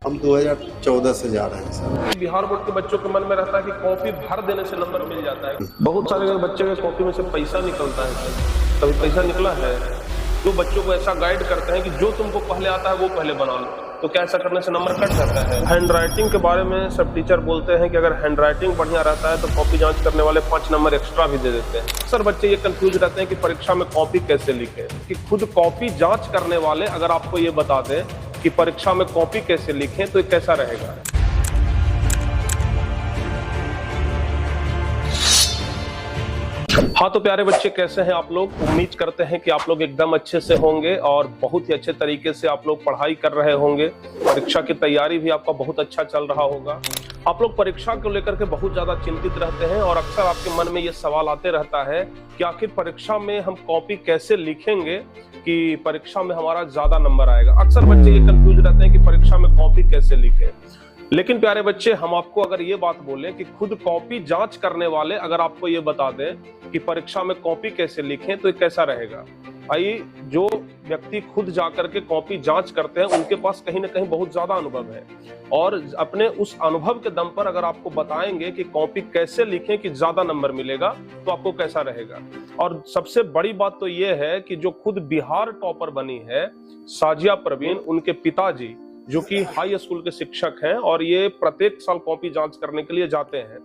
हम 2014 से जा रहे हैं सर। बिहार बोर्ड के बच्चों के मन में रहता है कि कॉपी भर देने से नंबर मिल जाता है। बहुत सारे बच्चे के कॉपी में से पैसा निकलता है। कभी पैसा निकला है? जो बच्चों को ऐसा गाइड करते हैं कि जो तुमको पहले आता है वो पहले बना लो, तो क्या ऐसा करने से नंबर कट जाता है? हैंड राइटिंग के बारे में सब टीचर बोलते हैं कि अगर हैंड राइटिंग बढ़िया रहता है तो कॉपी जांच करने वाले 5 नंबर एक्स्ट्रा भी दे देते हैं। सर बच्चे ये कंफ्यूज रहते हैं कि परीक्षा में कॉपी कैसे लिखें, कि खुद कॉपी जांच करने वाले अगर आपको ये बता दें कि परीक्षा में कॉपी कैसे लिखें तो ये कैसा रहेगा। हाँ तो प्यारे बच्चे, कैसे हैं आप लोग? उम्मीद करते हैं कि आप लोग एकदम अच्छे से होंगे और बहुत ही अच्छे तरीके से आप लोग पढ़ाई कर रहे होंगे। परीक्षा की तैयारी भी आपका बहुत अच्छा चल रहा होगा। आप लोग परीक्षा को लेकर के बहुत ज्यादा चिंतित रहते हैं और अक्सर आपके मन में ये सवाल आते रहता है कि आखिर परीक्षा में हम कॉपी कैसे लिखेंगे कि परीक्षा में हमारा ज्यादा नंबर आएगा। अक्सर बच्चे ये कंफ्यूज रहते हैं कि परीक्षा में कॉपी कैसे लिखें। लेकिन प्यारे बच्चे, हम आपको अगर ये बात बोले कि खुद कॉपी जांच करने वाले अगर आपको ये बता दें कि परीक्षा में कॉपी कैसे लिखें तो ये कैसा रहेगा। भाई, जो व्यक्ति खुद जाकर के कॉपी जांच करते हैं उनके पास कहीं ना कहीं बहुत ज्यादा अनुभव है और अपने उस अनुभव के दम पर अगर आपको बताएंगे कि कॉपी कैसे लिखें कि ज्यादा नंबर मिलेगा तो आपको कैसा रहेगा। और सबसे बड़ी बात तो ये है कि जो खुद बिहार टॉपर बनी है साजिया परवीन, उनके पिताजी जो कि हाई स्कूल के शिक्षक हैं और ये प्रत्येक साल कॉपी जांच करने के लिए जाते हैं।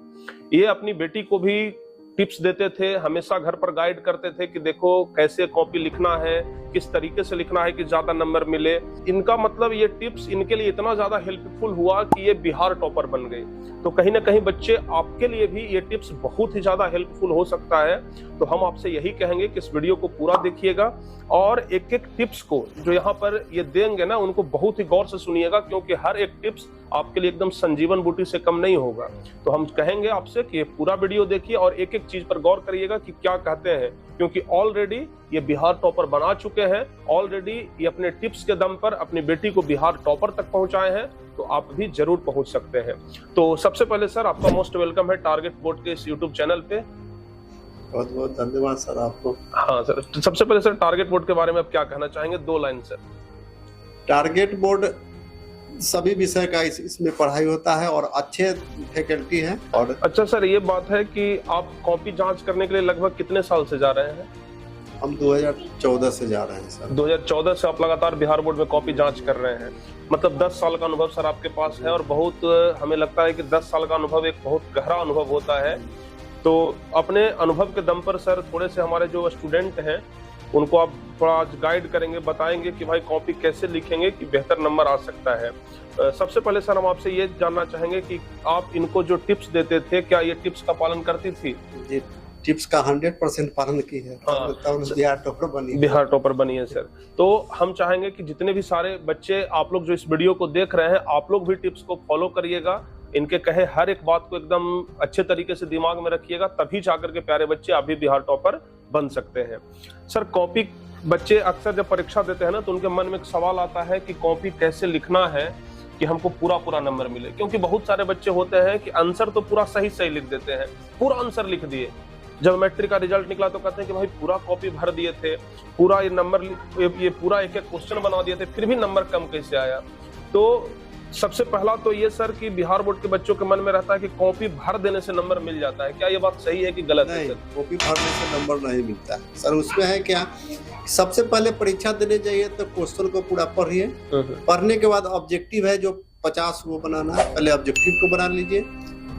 ये अपनी बेटी को भी टिप्स देते थे, हमेशा घर पर गाइड करते थे कि देखो कैसे कॉपी लिखना है, किस तरीके से लिखना है कि ज्यादा नंबर मिले। इनका मतलब ये टिप्स इनके लिए इतना ज्यादा हेल्पफुल हुआ कि ये बिहार टॉपर बन गए। तो कहीं ना कहीं बच्चे, आपके लिए भी ये टिप्स बहुत ही ज्यादा हेल्पफुल हो सकता है। तो हम आपसे यही कहेंगे कि इस वीडियो को पूरा देखिएगा और एक एक टिप्स को जो यहाँ पर ये देंगे ना, उनको बहुत ही गौर से सुनिएगा, क्योंकि हर एक टिप्स आपके लिए एकदम संजीवन बूटी से कम नहीं होगा। तो हम कहेंगे आपसे कि ये पूरा वीडियो देखिए और एक एक चीज पर गौर करिएगा कि क्या कहते हैं, क्योंकि ऑलरेडी ये बिहार टॉपर बना चुके हैं। ऑलरेडी ये अपने टिप्स के दम पर अपनी बेटी को बिहार टॉपर तक पहुंचाए हैं, तो आप भी जरूर पहुंच सकते हैं। तो सबसे पहले सर, आपका मोस्ट वेलकम है टारगेट बोर्ड के इस यूट्यूब चैनल पे। बहुत बहुत धन्यवाद सर आपको। हाँ सर, तो सबसे पहले सर टारगेट बोर्ड के बारे में आप क्या कहना चाहेंगे? 2 लाइन सर। टारगेट बोर्ड सभी विषय का इसमें पढ़ाई होता है और अच्छे फैकल्टी हैं। और अच्छा सर, ये बात है कि आप कॉपी जांच करने के लिए लगभग कितने साल से जा रहे हैं? हम 2014 से जा रहे हैं सर। 2014 से आप लगातार बिहार बोर्ड में कॉपी जांच कर रहे हैं, मतलब 10 साल का अनुभव सर आपके पास है। और बहुत हमें लगता है कि 10 साल का अनुभव एक बहुत गहरा अनुभव होता है। तो अपने अनुभव के दम पर सर थोड़े से हमारे जो स्टूडेंट हैं उनको आप थोड़ा गाइड करेंगे, बताएंगे कि भाई कॉपी कैसे लिखेंगे कि बेहतर नंबर आ सकता है। सबसे पहले सर हम आपसे ये जानना चाहेंगे कि आप इनको जो टिप्स देते थे, क्या ये टिप्स का पालन करती थी? जी, टिप्स का 100% पालन की है। हाँ, बिहार टॉपर बनी है सर। तो हम चाहेंगे कि जितने भी सारे बच्चे आप लोग जो इस वीडियो को देख रहे हैं, आप लोग भी टिप्स को फॉलो करिएगा। इनके कहे हर एक बात को एकदम अच्छे तरीके से दिमाग में रखिएगा, तभी जाकर के प्यारे बच्चे आप भी बिहार टॉपर बन सकते हैं। सर कॉपी, बच्चे अक्सर जब परीक्षा देते हैं ना तो उनके मन में एक सवाल आता है कि कॉपी कैसे लिखना है कि हमको पूरा नंबर मिले। क्योंकि बहुत सारे बच्चे होते हैं कि आंसर तो पूरा सही लिख देते हैं, पूरा आंसर लिख दिए। जब मैट्रिक का रिजल्ट निकला तो कहते हैं कि भाई पूरा कॉपी भर दिए थे, पूरा ये नंबर, ये पूरा एक एक क्वेश्चन बना दिए थे, फिर भी नंबर कम कैसे आया। तो सबसे पहला तो ये सर कि बिहार बोर्ड के बच्चों के मन में रहता है कि कॉपी भर देने से नंबर मिल जाता है। क्या ये बात सही है कि गलत है? कॉपी भरने से नंबर नहीं मिलता है सर। उसमें है क्या, सबसे पहले परीक्षा देने जाइए तो क्वेश्चन को पूरा पढ़िए। पढ़ने के बाद ऑब्जेक्टिव है जो 50 वो बनाना है, पहले ऑब्जेक्टिव को बना लीजिए।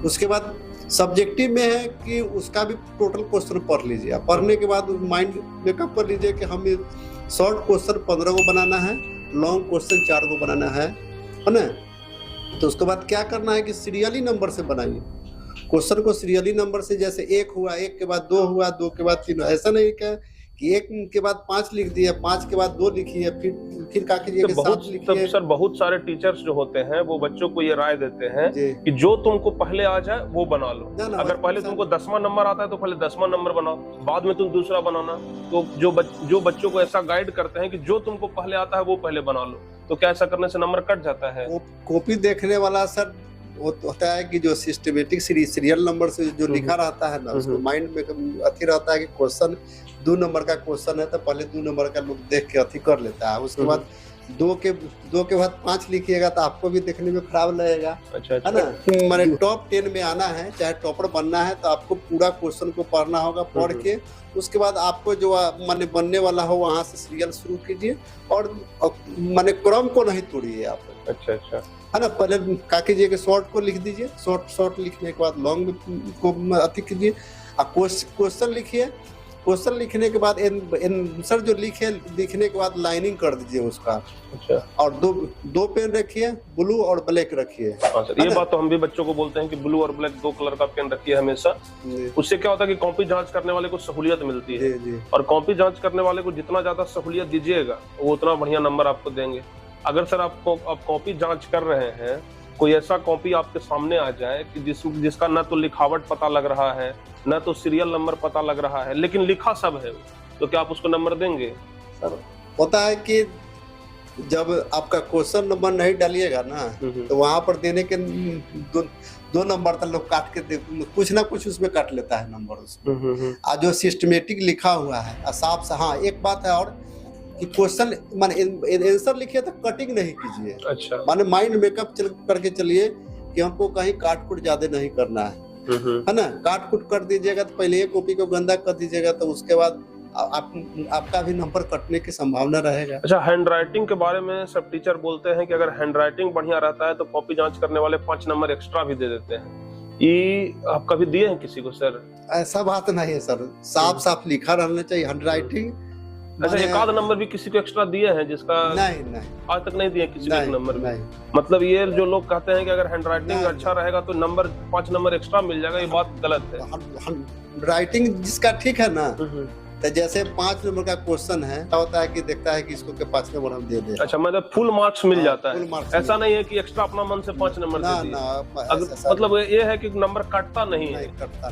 उसके बाद सब्जेक्टिव में है कि उसका भी टोटल क्वेश्चन पढ़ लीजिए। पढ़ने के बाद माइंड मेकअप कर लीजिए कि हमें शॉर्ट क्वेश्चन 15 को बनाना है, लॉन्ग क्वेश्चन 4 को बनाना है ना। तो उसके बाद क्या करना है कि सीरियली नंबर से बनाइए क्वेश्चन को। सीरियली नंबर से, जैसे 1 हुआ, 1 के बाद 2 हुआ, 2 के बाद 3 हुआ। ऐसा नहीं क्या कि 1 के बाद 5 लिख दिया, 5 के बाद 2 लिखिए, फिर क्या कीजिए कि 7 लिखिए। सर बहुत सारे टीचर्स जो होते हैं वो बच्चों को ये राय देते हैं कि जो तुमको पहले आ जाए वो बना लो। अगर पहले तुमको 10वां नंबर आता है तो पहले 10वां नंबर बनाओ, बाद में तुम दूसरा बनाना। तो जो बच्चों को ऐसा गाइड करते हैं कि जो तुमको पहले आता है वो पहले बना लो, तो क्या ऐसा करने से नंबर कट जाता है? कॉपी देखने वाला सर वो होता है कि जो सिस्टमेटिक सीरियल नंबर से जो लिखा रहता है ना, उसको माइंड में अथी रहता है कि क्वेश्चन 2 नंबर का क्वेश्चन है तो पहले 2 नंबर का लोग देख के अथी कर लेता है। उसके बाद दो के बाद 5 लिखिएगा तो आपको भी देखने में खराब लगेगा, अच्छा है ना। माने टॉप 10 में आना है, चाहे टॉपर बनना है, तो आपको पूरा क्वेश्चन को पढ़ना होगा। पढ़ के उसके बाद आपको जो माने बनने वाला हो वहां से सीरियल शुरू कीजिए, और माने क्रम को नहीं तोड़िए आप। अच्छा अच्छा, है ना। पहले क्या कीजिए कि शॉर्ट को लिख दीजिए, शॉर्ट लिखने के बाद लॉन्ग को अति कीजिए, क्वेश्चन लिखिए। क्वेश्चन लिखने के बाद आंसर जो लिखने के बाद लाइनिंग कर दीजिए उसका। अच्छा, और दो पेन रखिए, ब्लू और ब्लैक रखिए। हाँ सर, ये बात तो हम भी बच्चों को बोलते हैं कि ब्लू और ब्लैक 2 कलर का पेन रखिए हमेशा। उससे क्या होता है कि कॉपी जांच करने वाले को सहूलियत मिलती है, जी। और कॉपी जांच करने वाले को जितना ज्यादा सहूलियत दीजिएगा वो उतना बढ़िया नंबर आपको देंगे। अगर सर आप कॉपी जांच कर रहे हैं, कोई ऐसा कॉपी आपके सामने आ जाए कि जिसका ना तो लिखावट पता लग रहा है, ना तो सीरियल नंबर पता लग रहा है, लेकिन लिखा सब है, तो क्या आप उसको नंबर देंगे? सर होता है कि जब आपका क्वेश्चन नंबर नहीं डालिएगा ना, तो वहां पर देने के 2 नंबर तक लोग काट के कुछ ना कुछ उसमें काट लेता है नंबर उसमें। आज जो सिस्टमेटिक लिखा हुआ है साफ से। हाँ, एक बात है और कि क्वेश्चन माने आंसर लिखिए तो कटिंग नहीं कीजिए। अच्छा, माने माइंड मेकअप करके चलिए कि हमको कहीं काट कुट ज्यादा नहीं करना है ना। काट कुट कर दीजिएगा तो पहले कॉपी को गंदा कर दीजिएगा, तो उसके बाद आपका भी नंबर कटने की संभावना रहेगा। अच्छा, हैंड राइटिंग के बारे में सब टीचर बोलते हैं कि अगर हैंड राइटिंग बढ़िया रहता है तो कॉपी जांच करने वाले 5 नंबर एक्स्ट्रा भी दे देते हैं। ये आप कभी दिए हैं किसी को सर? ऐसा बात नहीं है सर, साफ लिखा रहना चाहिए हैंड राइटिंग। अच्छा, एक आध नंबर भी किसी को एक्स्ट्रा दिए हैं जिसका? नहीं, आज तक नहीं दिए किसी को एक नंबर भी। मतलब ये जो लोग कहते हैं कि अगर हैंड राइटिंग अच्छा रहेगा तो 5 नंबर एक्स्ट्रा मिल जाएगा, ये बात गलत है। राइटिंग जिसका ठीक है ना, तो जैसे 5 नंबर का क्वेश्चन है, क्या होता है कि देखता है कि इसको के 5 नंबर हम दे दें। अच्छा, मतलब फुल मार्क्स मिल जाता है, ऐसा नहीं है कि एक्स्ट्रा अपना मन से 5 नंबर दे दिए। मतलब ये है कि नंबर कटता नहीं है,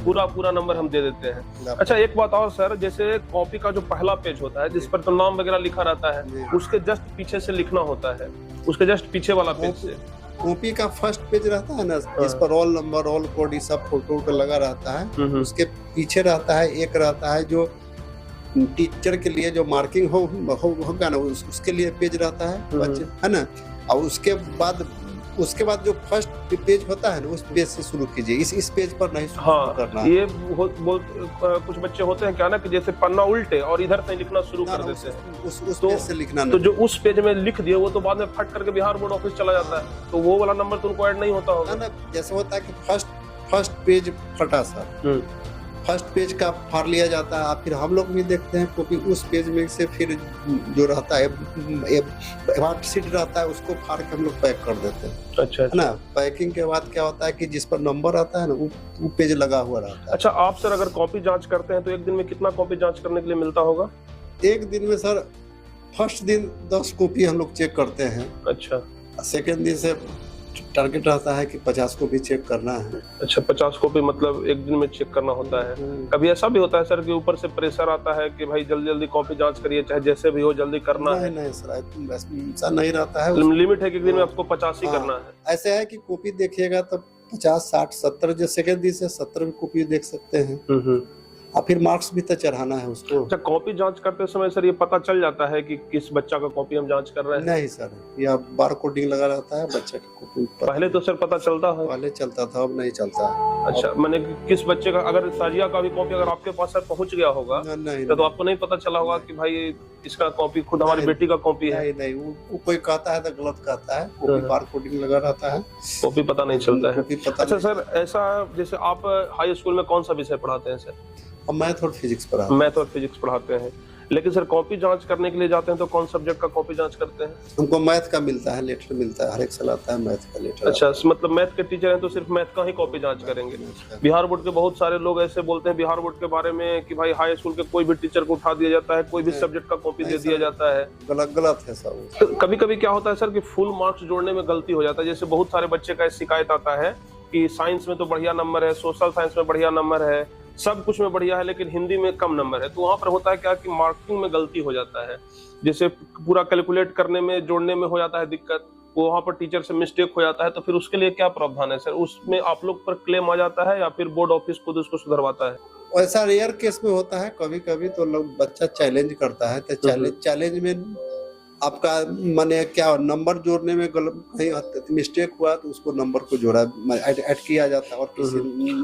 पूरा नंबर हम दे देते हैं। अच्छा, एक बात और सर, जैसे कॉपी का जो पहला पेज होता है जिस पर तो नाम वगैरह लिखा रहता है, उसके जस्ट पीछे से लिखना होता है, उसके जस्ट पीछे वाला पेज से। कॉपी का फर्स्ट पेज रहता है ना, जिस पर रोल नंबर, रोल कोड, ये सब फोटो लगा रहता है, उसके पीछे रहता है एक रहता है जो टीचर के लिए जो मार्किंग होगा ना, उसके लिए पेज रहता है बच्चे, है ना। और उसके बाद जो फर्स्ट पेज होता है ना, उस पेज से शुरू कीजिए, इस पेज पर नहीं शुरू करना। ये कुछ बच्चे होते हैं क्या ना कि जैसे पन्ना उल्टे और इधर से लिखना शुरू कर देते हैं, उस पेज से लिखना तो जो उस पेज में लिख दिए वो तो बाद में फट करके बिहार बोर्ड ऑफिस चला जाता है, तो वो वाला नंबर तो उनको ऐड नहीं होता होगा ना। जैसे होता है कि फर्स्ट पेज फटा सर, फर्स्ट पेज का फाड़ लिया जाता है, फिर हम लोग भी देखते हैं कॉपी उस पेज में से फिर जो रहता है शीट रहता है उसको फाड़ के हम लोग पैक कर देते हैं। अच्छा, है ना। पैकिंग के बाद क्या होता है कि जिस पर नंबर आता है ना वो पेज लगा हुआ रहता है। अच्छा, आप सर अगर कॉपी जांच करते हैं तो एक दिन में कितना कॉपी जांच करने के लिए मिलता होगा? एक दिन में सर फर्स्ट दिन 10 कॉपी हम लोग चेक करते हैं। अच्छा, सेकेंड दिन से टारगेट रहता है कि 50 कॉपी चेक करना है। अच्छा, 50 कॉपी मतलब एक दिन में चेक करना होता है। कभी ऐसा भी होता है सर कि ऊपर से प्रेशर आता है कि भाई जल्दी कॉपी जांच करिए, चाहे जैसे भी हो जल्दी करना है? नहीं सर, ऐसा नहीं रहता है। लिमिट है कि एक दिन में आपको 50 ही करना है? ऐसे है कि कॉपी देखिएगा तो 50, 60, 70, जो सेकेंड दिन से 70 भी कॉपी देख सकते हैं, और फिर मार्क्स भी तो चढ़ाना है उसको। अच्छा, कॉपी जांच करते समय सर ये पता चल जाता है कि किस बच्चा का कॉपी हम जांच कर रहे हैं? नहीं सर, या बार कोडिंग लगा रहता है बच्चे की कॉपी पर। पहले तो सर पता चलता है? पहले चलता था, अब नहीं चलता। अच्छा, मैंने किस बच्चे का, अगर साजिया का भी कॉपी अगर आपके पास सर पहुंच गया होगा तो आपको नहीं पता चला होगा कि भाई इसका कॉपी खुद हमारी बेटी का कॉपी है? नहीं, वो कोई कहता है तो गलत कहता है, कॉपी बार कोडिंग लगा रहता है, कॉपी पता नहीं चलता है। अच्छा सर, ऐसा जैसे आप हाई स्कूल में कौन सा विषय पढ़ाते हैं सर? मैथ और फिजिक्स पढ़ाते हैं, लेकिन सर कॉपी जांच करने के लिए जाते हैं तो कौन सब्जेक्ट का कॉपी जांच करते हैं? हमको मैथ का मिलता है, लेटर मिलता है, हर एक साल आता है मैथ का लेटर। अच्छा, मतलब मैथ के टीचर हैं तो सिर्फ मैथ का ही कॉपी जांच करेंगे? बिहार बोर्ड के बहुत सारे लोग ऐसे बोलते हैं बिहार बोर्ड के बारे में कि भाई हाई स्कूल के कोई भी टीचर को उठा दिया जाता है, कोई भी सब्जेक्ट का कॉपी दे दिया जाता है। गलत है सब। तो कभी कभी क्या होता है सर कि फुल मार्क्स जोड़ने में गलती हो जाता है। जैसे बहुत सारे बच्चे का शिकायत आता है कि साइंस में तो बढ़िया नंबर है, सोशल साइंस में बढ़िया नंबर है, सब कुछ में बढ़िया है, लेकिन हिंदी में कम नंबर है। तो वहां पर होता है क्या कि मार्किंग में गलती हो जाता है, जैसे पूरा कैलकुलेट करने में, जोड़ने में हो जाता है दिक्कत, वो वहां पर टीचर से मिस्टेक हो जाता है। तो फिर उसके लिए क्या प्रावधान है सर? उसमें आप लोग पर क्लेम आ जाता है या फिर बोर्ड ऑफिस खुद उसको सुधरवाता है? ऐसा रेयर केस में होता है, कभी कभी तो लोग बच्चा चैलेंज करता है, तो चैलेंज में आपका माने क्या नंबर जोड़ने में कहीं मिस्टेक हुआ तो उसको नंबर को जोड़ा ऐड किया जाता है और किसी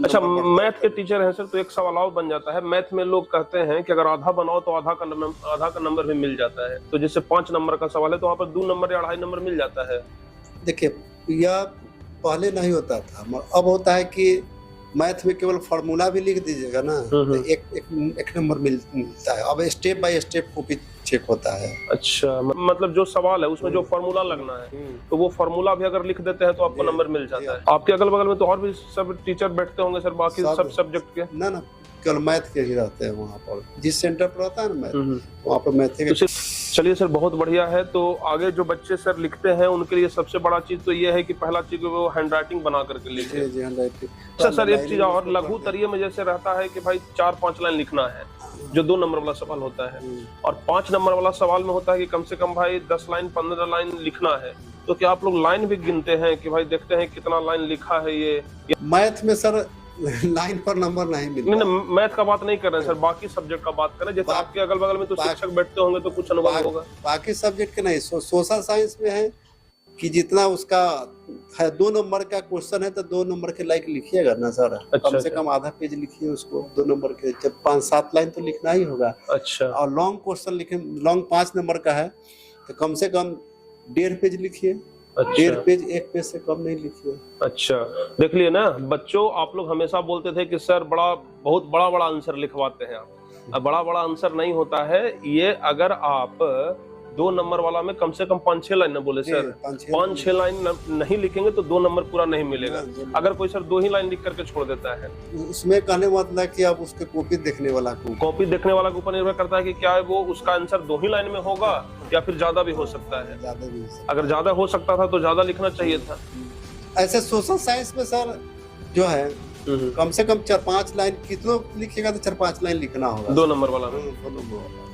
अच्छा, मैथ के टीचर हैं सर, तो एक सवाल और बन जाता है। मैथ में लोग कहते हैं कि अगर आधा बनाओ तो आधा का नंबर भी मिल जाता है। तो जैसे 5 नंबर का सवाल है तो वहाँ पर 2 नंबर या 2.5 नंबर मिल जाता है। देखिए, यह पहले नहीं होता था, अब होता है कि मैथ में केवल फार्मूला भी लिख दीजिएगा ना तो एक नंबर मिलता है। अब step by step copy check होता है। अच्छा, मतलब जो सवाल है उसमें जो फार्मूला लगना है तो वो फार्मूला भी अगर लिख देते हैं तो आपको नंबर मिल जाता है। आपके अगल बगल में तो और भी सब टीचर बैठते होंगे सर, बाकी सब सब्जेक्ट के? ना केवल मैथ के ही रहते हैं वहाँ पर, जिस सेंटर पर होता है ना मैथ वहाँ पर मैथ के। चलिए सर, बहुत बढ़िया है। तो आगे जो बच्चे सर लिखते हैं उनके लिए सबसे बड़ा चीज तो ये है कि पहला चीज वो हैंड राइटिंग बना करके लिखे। जी, हैंड राइटिंग। अच्छा सर, एक चीज और, लघु तरीय में जैसे रहता है कि भाई 4-5 लाइन लिखना है, जो 2 नंबर वाला सवाल होता है, और 5 नंबर वाला सवाल में होता है कि कम से कम भाई 10 लाइन 15 लाइन लिखना है। तो क्या आप लोग लाइन भी गिनते हैं कि भाई देखते हैं कितना लाइन लिखा है ये? मैथ में सर लाइन पर नंबर नहीं मिलता। नहीं, मैथ का बात नहीं कर रहे हैं सर, बाकी सब्जेक्ट का बात करें। जैसे आपके अगल बगल में तो शिक्षक बैठते होंगे तो कुछ अनुभव होगा। बाकी सब्जेक्ट के नहीं, सोशल साइंस में है कि जितना उसका है 2 नंबर का क्वेश्चन है तो 2 नंबर के लाइक लिखिएगा ना सर। कम से कम आधा पेज लिखिए उसको 2 नंबर के, जब 5-7 लाइन तो लिखना ही होगा। अच्छा, और लॉन्ग क्वेश्चन लिखे, लॉन्ग 5 नंबर का है तो कम से कम 1.5 पेज लिखिए। अच्छा, 1.5 पेज 1 पेज से कम नहीं लिखिए। अच्छा, देख लिए ना बच्चों, आप लोग हमेशा बोलते थे कि सर बहुत बड़ा आंसर लिखवाते हैं आप। अब बड़ा आंसर नहीं होता है ये। अगर आप 2 नंबर वाला में कम से कम 5-6 लाइन न बोले सर, 5-6 लाइन नहीं लिखेंगे तो 2 नंबर पूरा नहीं मिलेगा। अगर कोई सर 2 ही लाइन लिख करके छोड़ देता है, उसमें कहने मतलब कि आप उसके कॉपी देखने वाला के ऊपर निर्भर करता है कि क्या वो उसका आंसर 2 ही लाइन में होगा या फिर ज्यादा भी हो सकता है। अगर ज्यादा हो सकता था तो ज्यादा लिखना चाहिए था। ऐसे सोशल साइंस में सर जो है कम से कम 4-5 लाइन कितना लिखिएगा तो 4-5 लाइन लिखना होगा 2 नंबर वाला में,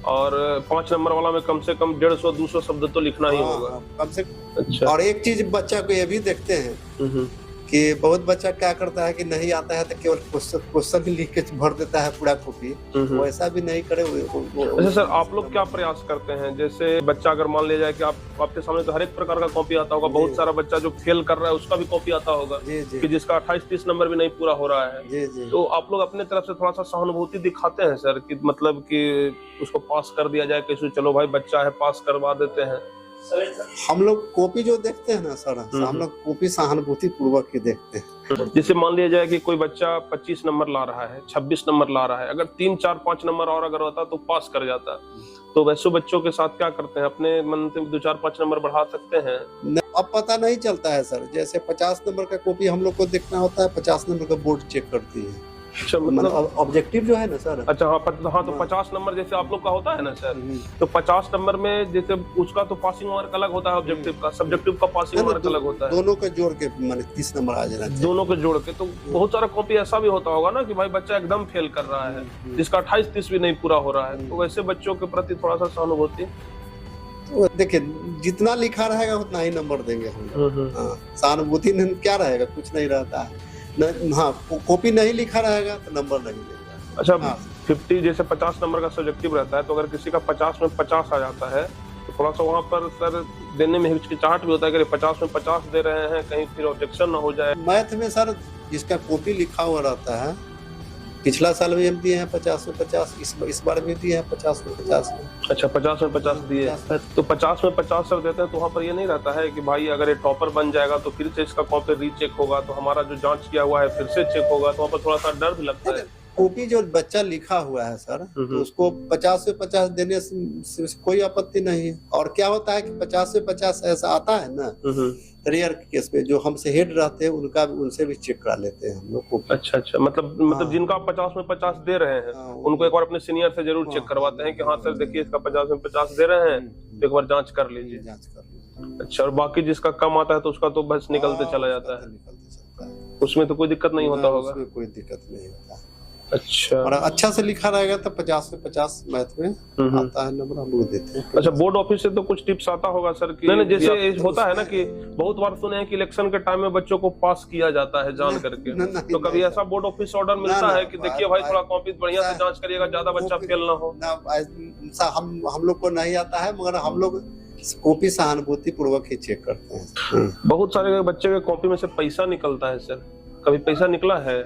और 5 नंबर वाला में कम से कम 150-200 शब्द तो लिखना ही होगा कम से। अच्छा, और एक चीज बच्चा को ये भी देखते हैं कि बहुत बच्चा क्या करता है कि नहीं आता है तो केवल क्वेश्चन ही लिख के भर देता है पूरा कॉपी। वो ऐसा भी नहीं करे। अच्छा सर, आप लोग क्या प्रयास करते हैं? जैसे बच्चा अगर मान लिया जाए कि आपके सामने तो हर एक प्रकार का कॉपी आता होगा, बहुत सारा बच्चा जो फेल कर रहा है उसका भी कॉपी आता होगा कि जिसका 28-30 नंबर भी नहीं पूरा हो रहा है। तो आप लोग अपने तरफ से थोड़ा सा सहानुभूति दिखाते हैं सर कि मतलब कि उसको पास कर दिया जाए, कैसे चलो भाई बच्चा है पास करवा देते हैं? हम लोग कॉपी जो देखते हैं ना सर, हम लोग कॉपी सहानुभूति पूर्वक ही देखते हैं। जैसे मान लिया जाए कि कोई बच्चा 25 नंबर ला रहा है, 26 नंबर ला रहा है, अगर 3-4-5 नंबर और अगर होता तो पास कर जाता, तो वैसे बच्चों के साथ क्या करते हैं? अपने मन से 2-4-5 नंबर बढ़ा सकते हैं? अब पता नहीं चलता है सर। जैसे 50 नंबर का कॉपी हम लोग को देखना होता है, 50 नंबर का बोर्ड चेक करती है। अच्छा, मतलब ऑब्जेक्टिव जो है ना सर। अच्छा, हाँ तो 50 नंबर जैसे आप लोग का होता है ना सर, तो 50 नंबर में जैसे उसका तो पासिंग मार्क अलग होता है ऑब्जेक्टिव का, सब्जेक्टिव का पासिंग मार्क अलग होता है। दोनों का जोड़ के माने 30 नंबर आ जाना चाहिए। दोनों के जोड़ के। तो बहुत सारा कॉपी ऐसा भी होता होगा ना कि भाई बच्चा एकदम फेल कर रहा है, जिसका 28-30 भी नहीं पूरा हो रहा है, तो वैसे बच्चों के प्रति थोड़ा सा सहानुभूति। तो देखिए, जितना लिखा रहेगा उतना ही नंबर देंगे हम। सहानुभूति क्या रहेगा? कुछ नहीं रहता है। हाँ, कॉपी नहीं लिखा रहेगा तो नंबर नहीं देगा। अच्छा, 50 जैसे 50 नंबर का सब्जेक्टिव रहता है, तो अगर किसी का 50 में 50 आ जाता है तो थोड़ा सा वहाँ पर सर देने में हिचकिचाहट भी होता है कि 50 में 50 दे रहे हैं, कहीं फिर ऑब्जेक्शन ना हो जाए। मैथ में सर जिसका कॉपी लिखा हुआ रहता है, पिछला साल भी हम दिए हैं 50 में 50, इस बार भी दिए हैं 50 में 50। अच्छा, 50 में 50 दिए, तो 50 में 50 सर देते हैं, तो वहाँ पर ये नहीं रहता है कि भाई अगर ये टॉपर बन जाएगा तो फिर से इसका कॉपी रीचेक होगा, तो हमारा जो जांच किया हुआ है फिर से चेक होगा, तो वहाँ पर थोड़ा सा डर भी लगता है। कॉपी जो बच्चा लिखा हुआ है सर, तो उसको 50 से 50 देने से कोई आपत्ति नहीं है। और क्या होता है कि 50 से 50 ऐसा आता है ना, रेयर केस में जो हमसे हेड रहते हैं उनसे भी चेक करा लेते हैं हम लोग। अच्छा, मतलब जिनका आप 50 में 50 दे रहे हैं उनको एक बार अपने सीनियर से जरूर चेक करवाते हैं कि हाँ सर देखिए इसका 50 में 50 दे रहे हैं, तो एक बार जांच कर लीजिए। अच्छा, और बाकी जिसका कम आता है तो उसका तो बस निकलते चला जाता है, उसमें तो कोई दिक्कत नहीं होता होगा? कोई दिक्कत नहीं होता। अच्छा, और अच्छा से लिखा रहेगा तो 50 में 50 मैथ में आता है नंबर, हम लोग देते हैं। अच्छा, बोर्ड ऑफिस से तो कुछ टिप्स आता होगा सर कि नहीं, जैसे होता है ना कि बहुत बार सुने हैं कि इलेक्शन के टाइम में बच्चों को पास किया जाता है जान करके, तो कभी ऐसा बोर्ड ऑफिस ऑर्डर मिलता है कि देखिए भाई थोड़ा कॉपी बढ़िया से जांच करिएगा, ज्यादा बच्चा फेल ना हो? हम लोग को नहीं आता है, मगर हम लोग कॉपी सहानुभूति पूर्वक ही चेक करते हैं। बहुत सारे बच्चे के कॉपी में से पैसा निकलता है सर, कभी पैसा निकला है?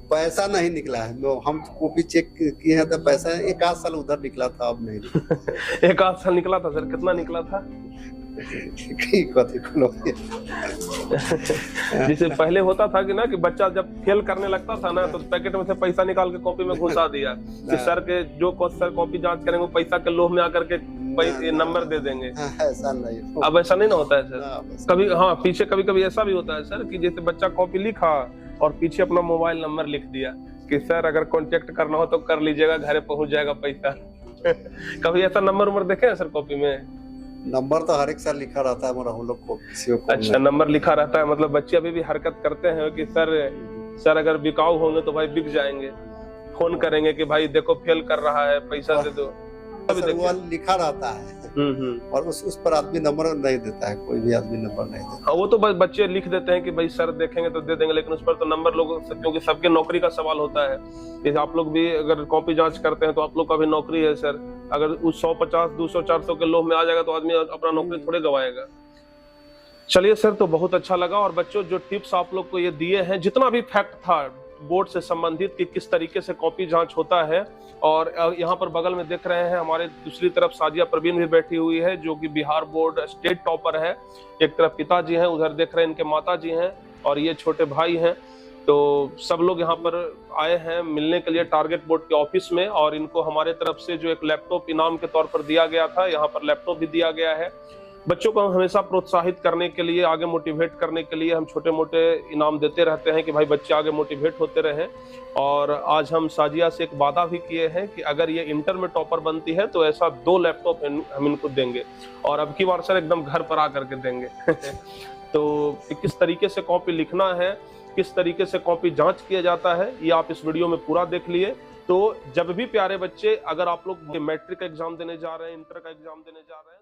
पैसा नहीं निकला है, हम कॉपी चेक किए हैं तो पैसा एक आध साल उधर निकला था, अब नहीं। एक आध साल निकला था सर, कितना निकला था? जैसे पहले होता था कि ना कि बच्चा जब फेल करने लगता था ना तो पैकेट में से पैसा निकाल के कॉपी में घुसा दिया कि सर के जो सर कॉपी जांच करेंगे पैसा के लोभ में आकर के नंबर दे देंगे। ऐसा नहीं, अब ऐसा नहीं ना होता है सर। कभी हाँ पीछे कभी कभी ऐसा भी होता है सर कि जैसे बच्चा कॉपी लिखा और पीछे अपना मोबाइल नंबर लिख दिया कि सर अगर कांटेक्ट करना हो तो कर लीजिएगा, घर पहुंच जाएगा पैसा। कभी ऐसा नंबर उम्र देखे हैं सर कॉपी में? नंबर तो हर एक साल लिखा रहता है, हम लोग को अच्छा नंबर लिखा रहता है, मतलब बच्चे अभी भी हरकत करते हैं कि सर अगर बिकाऊ होंगे तो भाई बिक जाएंगे, फोन करेंगे कि भाई देखो फेल कर रहा है पैसा दे दो। वो लिखा रहता है और उस पर आदमी नंबर नहीं देता है, कोई भी आदमी नंबर नहीं देता। हाँ वो तो बच्चे लिख देते हैं कि भाई सर देखेंगे तो दे देंगे, लेकिन उस पर तो नंबर लोग, क्योंकि सबके नौकरी का सवाल होता है। जैसे आप लोग भी अगर कॉपी जांच करते हैं तो आप लोग का भी नौकरी है सर, अगर उस 150, 200, 400 के लोभ में आ जाएगा तो आदमी अपना नौकरी थोड़े गवाएगा। चलिए सर, तो बहुत अच्छा लगा। और बच्चों जो टिप्स आप लोग को ये दिए हैं, जितना भी फैक्ट था बोर्ड से संबंधित कि किस तरीके से कॉपी जांच होता है, और यहाँ पर बगल में देख रहे हैं हमारे दूसरी तरफ साजिया परवीन भी बैठी हुई है जो कि बिहार बोर्ड स्टेट टॉपर है। एक तरफ पिताजी हैं, उधर देख रहे हैं इनके माताजी हैं और ये छोटे भाई हैं। तो सब लोग यहाँ पर आए हैं मिलने के लिए टारगेट बोर्ड के ऑफिस में, और इनको हमारे तरफ से जो एक लैपटॉप इनाम के तौर पर दिया गया था, यहाँ पर लैपटॉप भी दिया गया है। बच्चों को हम हमेशा प्रोत्साहित करने के लिए, आगे मोटिवेट करने के लिए हम छोटे मोटे इनाम देते रहते हैं कि भाई बच्चे आगे मोटिवेट होते रहें। और आज हम साजिया से एक वादा भी किए हैं कि अगर ये इंटर में टॉपर बनती है तो ऐसा 2 लैपटॉप हम इनको देंगे, और अब की बार सर एकदम घर पर आकर के देंगे। तो किस तरीके से कॉपी लिखना है, किस तरीके से कॉपी जांच किया जाता है, ये आप इस वीडियो में पूरा देख लिए। तो जब भी प्यारे बच्चे, अगर आप लोग मैट्रिक का एग्जाम देने जा रहे हैं, इंटर का एग्जाम देने जा रहे हैं